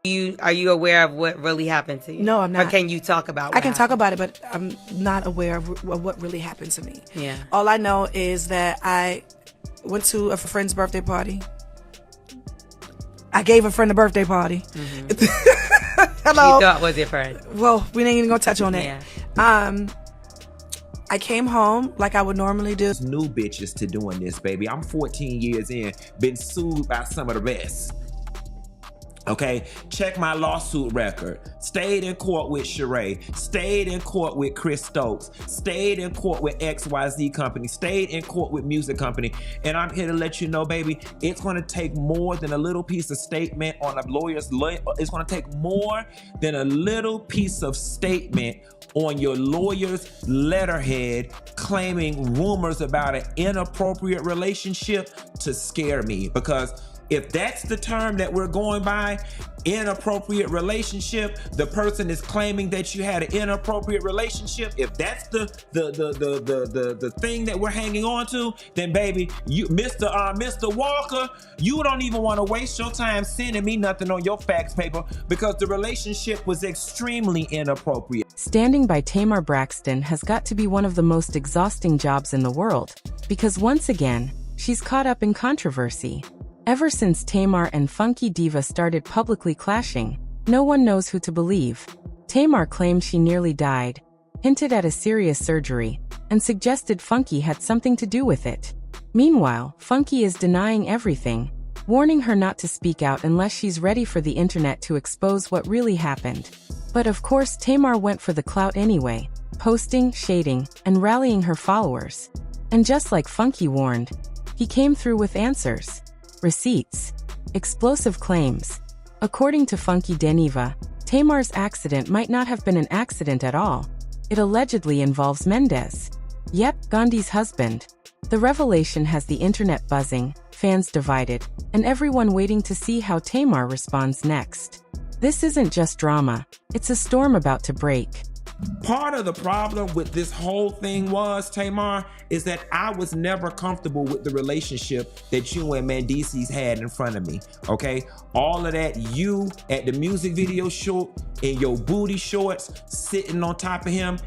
Are you aware of what really happened to you? No, I'm not. Or can you talk about I can talk about it, but I'm not aware of what really happened to me. Yeah. All I know is that I went to a friend's birthday party. I gave a friend a birthday party. Mm-hmm. Hello. You thought was your friend. Well, we ain't even gonna touch on that. Yeah. I came home like I would normally do. New bitches to doing this, baby. I'm 14 years in, been sued by some of the best. Okay, check my lawsuit record. Stayed in court with Sheree, stayed in court with Chris Stokes, stayed in court with XYZ Company, stayed in court with Music Company. And I'm here to let you know, baby, it's gonna take more than a little piece of statement on a lawyer's it's gonna take more than a little piece of statement on your lawyer's letterhead claiming rumors about an inappropriate relationship to scare me. Because if that's the term that we're going by, inappropriate relationship, the person is claiming that you had an inappropriate relationship. If that's the thing that we're hanging on to, then baby, you, Mr. Walker, you don't even want to waste your time sending me nothing on your fax paper because the relationship was extremely inappropriate. Standing by Tamar Braxton has got to be one of the most exhausting jobs in the world, because once again, she's caught up in controversy. Ever since Tamar and Funky Diva started publicly clashing, no one knows who to believe. Tamar claimed she nearly died, hinted at a serious surgery, and suggested Funky had something to do with it. Meanwhile, Funky is denying everything, warning her not to speak out unless she's ready for the internet to expose what really happened. But of course, Tamar went for the clout anyway, posting, shading, and rallying her followers. And just like Funky warned, he came through with answers. Receipts. Explosive claims. According to Funky Dineva, Tamar's accident might not have been an accident at all. It allegedly involves Mendeecees. Yep, Gandhi's husband. The revelation has the internet buzzing, fans divided, and everyone waiting to see how Tamar responds next. This isn't just drama, it's a storm about to break. Part of the problem with this whole thing was, Tamar, is that I was never comfortable with the relationship that you and Mendeecees had in front of me, okay? All of that, you at the music video shoot in your booty shorts, sitting on top of him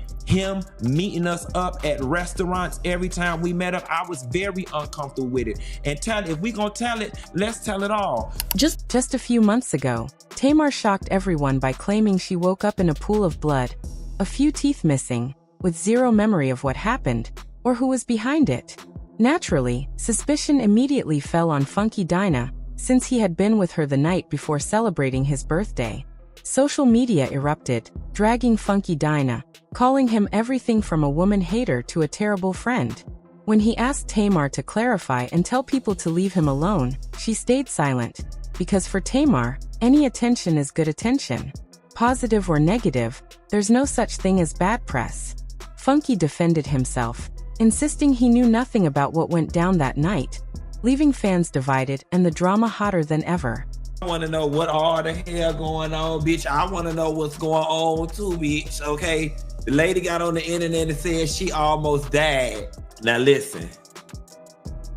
meeting us up at restaurants every time we met up, I was very uncomfortable with it. And if we gonna tell it, let's tell it all. Just a few months ago, Tamar shocked everyone by claiming she woke up in a pool of blood, a few teeth missing, with zero memory of what happened, or who was behind it. Naturally, suspicion immediately fell on Funky Dinah, since he had been with her the night before celebrating his birthday. Social media erupted, dragging Funky Dinah, calling him everything from a woman hater to a terrible friend. When he asked Tamar to clarify and tell people to leave him alone, she stayed silent, because for Tamar, any attention is good attention. Positive or negative, there's no such thing as bad press. Funky defended himself, insisting he knew nothing about what went down that night, leaving fans divided and the drama hotter than ever. I want to know what all the hell going on, bitch. I want to know what's going on too, bitch, okay? The lady got on the internet and said she almost died. Now listen,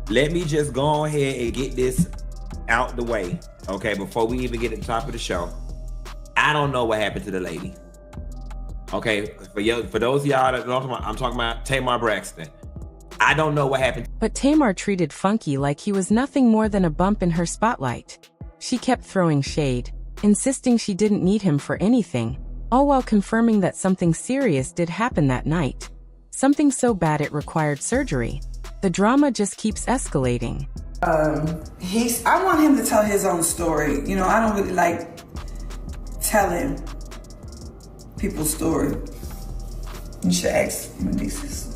let me just go ahead and get this out the way, okay, before we even get to the top of the show. I don't know what happened to the lady. Okay, for those of y'all that don't know, I'm talking about Tamar Braxton. I don't know what happened. But Tamar treated Funky like he was nothing more than a bump in her spotlight. She kept throwing shade, insisting she didn't need him for anything, all while confirming that something serious did happen that night. Something so bad it required surgery. The drama just keeps escalating. I want him to tell his own story. You know, I don't really like telling people's story. You should ask Mendeecees.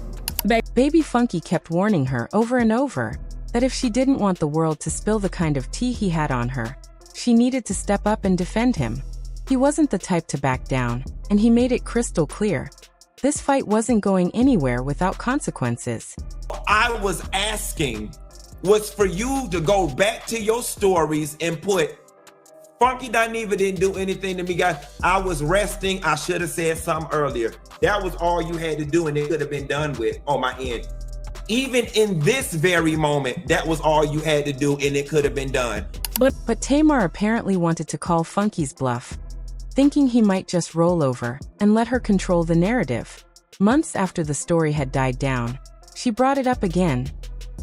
Baby Funky kept warning her over and over that if she didn't want the world to spill the kind of tea he had on her, she needed to step up and defend him. He wasn't the type to back down, and he made it crystal clear. This fight wasn't going anywhere without consequences. I was asking was for you to go back to your stories and put, Funky Dineva didn't do anything to me, guys. I was resting. I should have said something earlier. That was all you had to do, and it could have been done with on my end. Even in this very moment, that was all you had to do, and it could have been done. But Tamar apparently wanted to call Funky's bluff, thinking he might just roll over and let her control the narrative. Months after the story had died down, she brought it up again,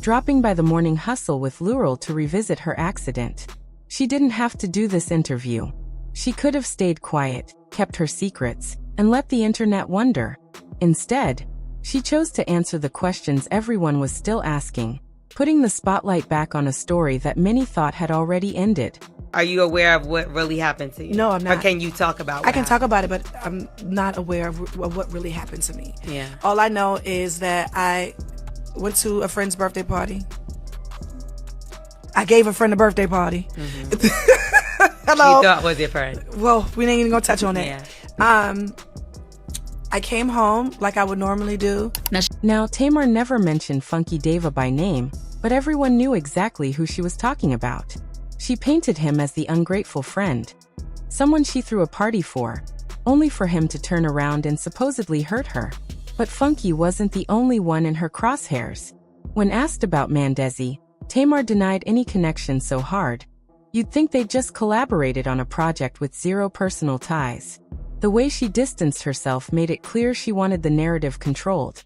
dropping by the morning hustle with Laurel to revisit her accident. She didn't have to do this interview. She could have stayed quiet, kept her secrets, and let the internet wonder. Instead, she chose to answer the questions everyone was still asking, putting the spotlight back on a story that many thought had already ended. Are you aware of what really happened to you? No, I'm not. Or can you talk about I can talk about it, but I'm not aware of what really happened to me. Yeah. All I know is that I went to a friend's birthday party. I gave a friend a birthday party. Hello. You thought was your friend. Well, we ain't even gonna touch on that. Yeah. I came home like I would normally do. Now, Tamar never mentioned Funky Dineva by name, but everyone knew exactly who she was talking about. She painted him as the ungrateful friend, someone she threw a party for, only for him to turn around and supposedly hurt her. But Funky wasn't the only one in her crosshairs. When asked about Mendeecees, Tamar denied any connection so hard, you'd think they'd just collaborated on a project with zero personal ties. The way she distanced herself made it clear she wanted the narrative controlled.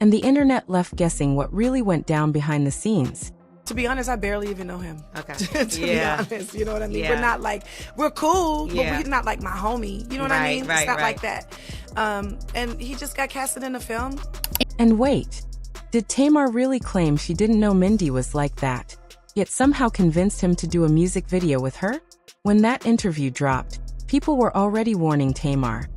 And the internet left guessing what really went down behind the scenes. To be honest, I barely even know him. Okay. to be honest, you know what I mean? Yeah. We're not like, we're cool, Yeah. but we're not like my homie. You know what I Right, mean? right, It's not right. like that. And he just got casted in a film. And wait, did Tamar really claim she didn't know Mindy was like that, yet somehow convinced him to do a music video with her? When that interview dropped, people were already warning Tamar.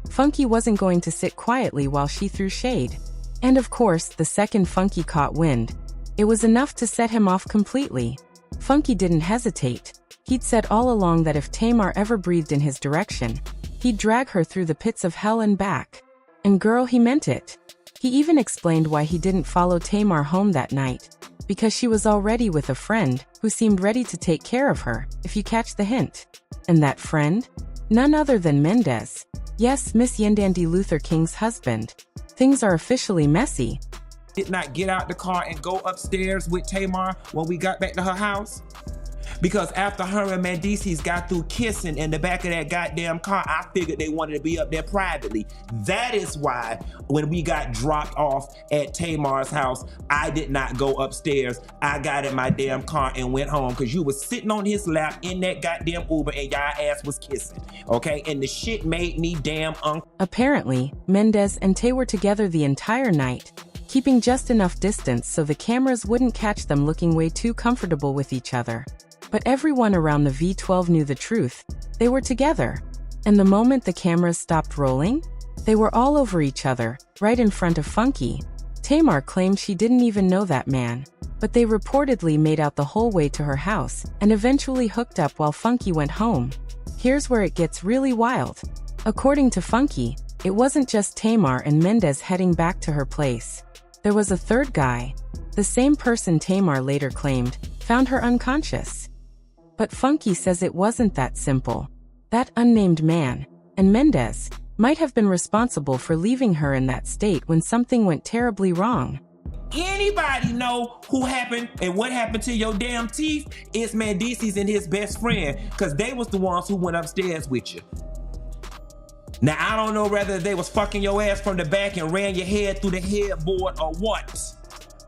Funky wasn't going to sit quietly while she threw shade. And of course, the second Funky caught wind, it was enough to set him off completely. Funky didn't hesitate. He'd said all along that if Tamar ever breathed in his direction, he'd drag her through the pits of hell and back. And girl, he meant it. He even explained why he didn't follow Tamar home that night, because she was already with a friend who seemed ready to take care of her, if you catch the hint. And that friend? None other than Mendeecees. Yes, Miss Yendandi Luther King's husband. Things are officially messy. Did not get out the car and go upstairs with Tamar when we got back to her house? Because after her and Mendeecees got through kissing in the back of that goddamn car, I figured they wanted to be up there privately. That is why when we got dropped off at Tamar's house, I did not go upstairs. I got in my damn car and went home because you was sitting on his lap in that goddamn Uber and y'all ass was kissing. Okay? And the shit made me damn Apparently, Mendeecees and Tay were together the entire night, keeping just enough distance so the cameras wouldn't catch them looking way too comfortable with each other. But everyone around the V12 knew the truth. They were together. And the moment the cameras stopped rolling, they were all over each other, right in front of Funky. Tamar claimed she didn't even know that man, but they reportedly made out the whole way to her house and eventually hooked up while Funky went home. Here's where it gets really wild. According to Funky, it wasn't just Tamar and Mendeecees heading back to her place. There was a third guy, the same person Tamar later claimed found her unconscious. But Funky says it wasn't that simple. That unnamed man, and Mendeecees, might have been responsible for leaving her in that state when something went terribly wrong. Anybody know who happened and what happened to your damn teeth? It's Mendeecees and his best friend, because they was the ones who went upstairs with you. Now, I don't know whether they was fucking your ass from the back and ran your head through the headboard or what,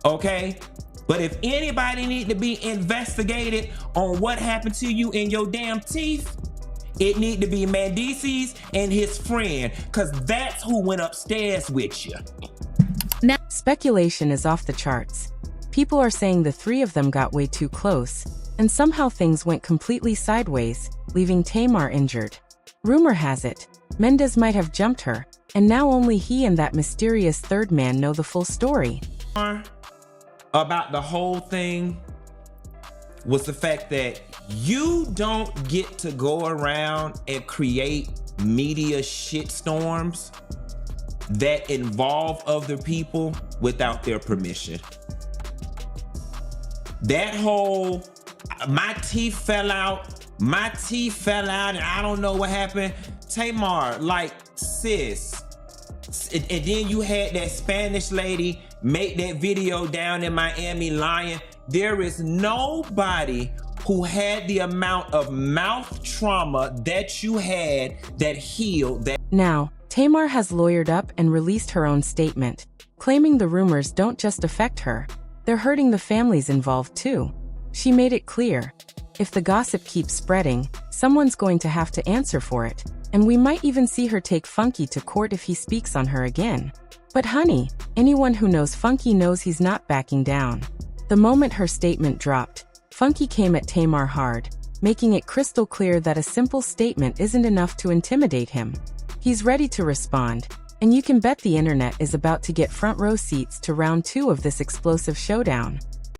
okay? But if anybody need to be investigated on what happened to you in your damn teeth, it need to be Mendeecees and his friend, because that's who went upstairs with you. Speculation is off the charts. People are saying the three of them got way too close, and somehow things went completely sideways, leaving Tamar injured. Rumor has it, Mendeecees might have jumped her, and now only he and that mysterious third man know the full story. About the whole thing was the fact that you don't get to go around and create media shitstorms that involve other people without their permission. That whole, my teeth fell out, and I don't know what happened. Tamar, like, sis. And then you had that Spanish lady make that video down in Miami lying. There is nobody who had the amount of mouth trauma that you had that healed that. Now, Tamar has lawyered up and released her own statement, claiming the rumors don't just affect her, they're hurting the families involved too. She made it clear, if the gossip keeps spreading, someone's going to have to answer for it, and we might even see her take Funky to court if he speaks on her again. But honey, anyone who knows Funky knows he's not backing down. The moment her statement dropped, Funky came at Tamar hard, making it crystal clear that a simple statement isn't enough to intimidate him. He's ready to respond, and you can bet the internet is about to get front row seats to round 2 of this explosive showdown.